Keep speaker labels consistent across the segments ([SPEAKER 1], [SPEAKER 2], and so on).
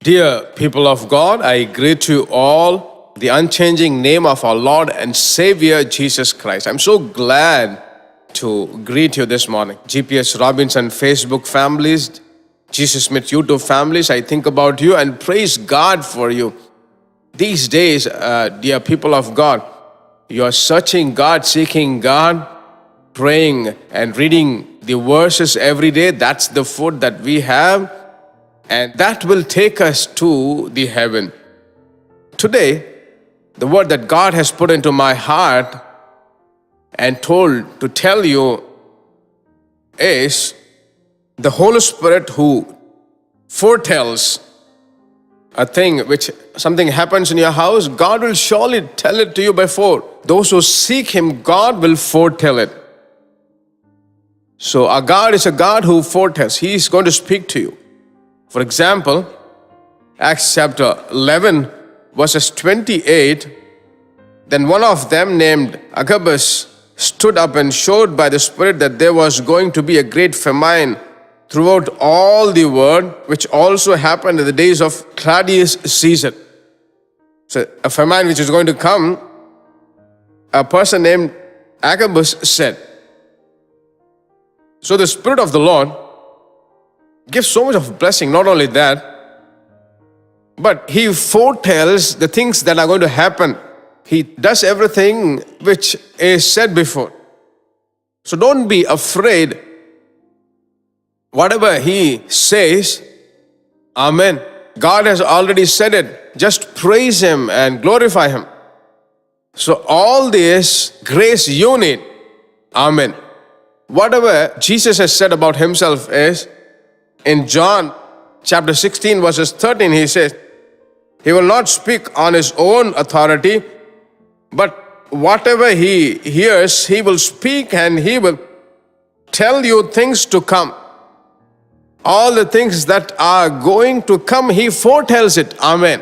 [SPEAKER 1] Dear people of God, I greet you all the unchanging name of our Lord and Savior Jesus Christ. I'm so glad to greet you this morning. GPS Robinson Facebook families, Jesus Smith YouTube families, I think about you and praise God for you. These days, dear people of God, you are searching God, seeking God, praying and reading the verses every day. That's the food that we have. And that will take us to the heaven. Today, the word that God has put into my heart and told to tell you is the Holy Spirit who foretells a thing which something happens in your house, God will surely tell it to you before. Those who seek Him, God will foretell it. So our God is a God who foretells. He is going to speak to you. For example, Acts chapter 11, verses 28, then one of them named Agabus stood up and showed by the Spirit that there was going to be a great famine throughout all the world, which also happened in the days of Claudius Caesar. So a famine which is going to come, a person named Agabus said. So the Spirit of the Lord gives so much of blessing. Not only that, but He foretells the things that are going to happen. He does everything which is said before. So don't be afraid. Whatever He says, Amen. God has already said it. Just praise Him and glorify Him. So all this grace you need, Amen. Whatever Jesus has said about Himself is, in John chapter 16 verses 13, He says, He will not speak on His own authority, but whatever He hears, He will speak and He will tell you things to come. All the things that are going to come, He foretells it. Amen.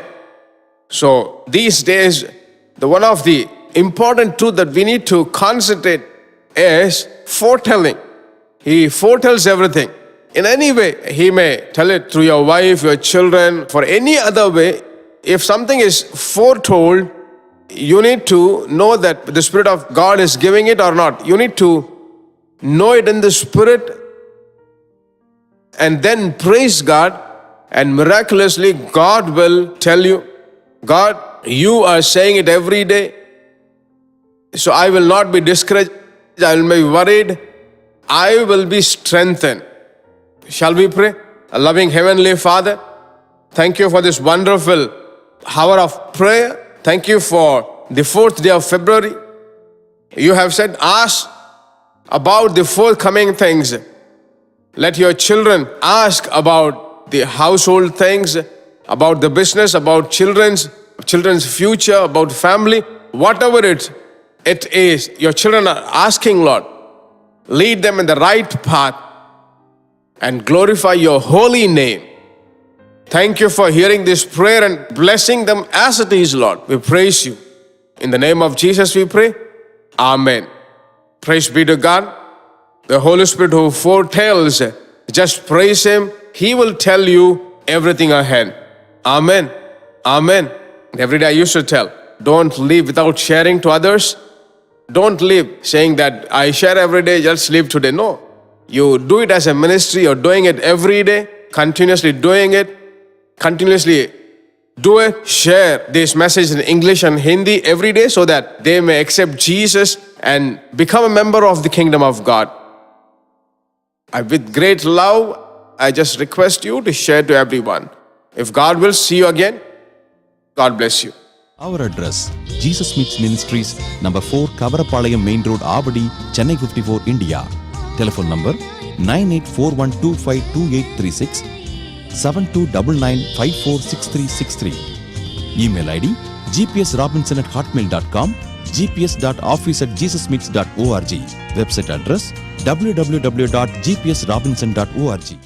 [SPEAKER 1] So these days, one of the important truth that we need to concentrate is foretelling. He foretells everything. In any way, He may tell it through your wife, your children, for any other way. If something is foretold, you need to know that the Spirit of God is giving it or not. You need to know it in the Spirit and then praise God, and miraculously God will tell you, God, you are saying it every day, so I will not be discouraged, I will be worried, I will be strengthened. Shall we pray? A loving Heavenly Father, thank you for this wonderful hour of prayer. Thank you for the 4th day of February. You have said, ask about the forthcoming things. Let your children ask about the household things, about the business, about children's future, about family, whatever it is. Your children are asking, Lord, lead them in the right path and glorify your holy name. Thank you for hearing this prayer and blessing them as it is, Lord. We praise you. In the name of Jesus we pray. Amen. Praise be to God. The Holy Spirit who foretells, just praise Him. He will tell you everything ahead. Amen. Amen. Every day I used to tell, don't leave without sharing to others. Don't leave saying that I share every day, just leave today. No. You do it as a ministry. You're doing it every day, continuously doing it. Continuously do it. Share this message in English and Hindi every day so that they may accept Jesus and become a member of the kingdom of God. With great love, I just request you to share to everyone. If God will, see you again. God bless you.
[SPEAKER 2] Our address, Jesus Smith Ministries, number 4, Kavarapalayam Main Road, Avadi, Chennai 54, India. Telephone number 9841252836, 7299546363. Email ID gpsrobinson@hotmail.com, gps.office@jesussmiths.org. Website address www.gpsrobinson.org.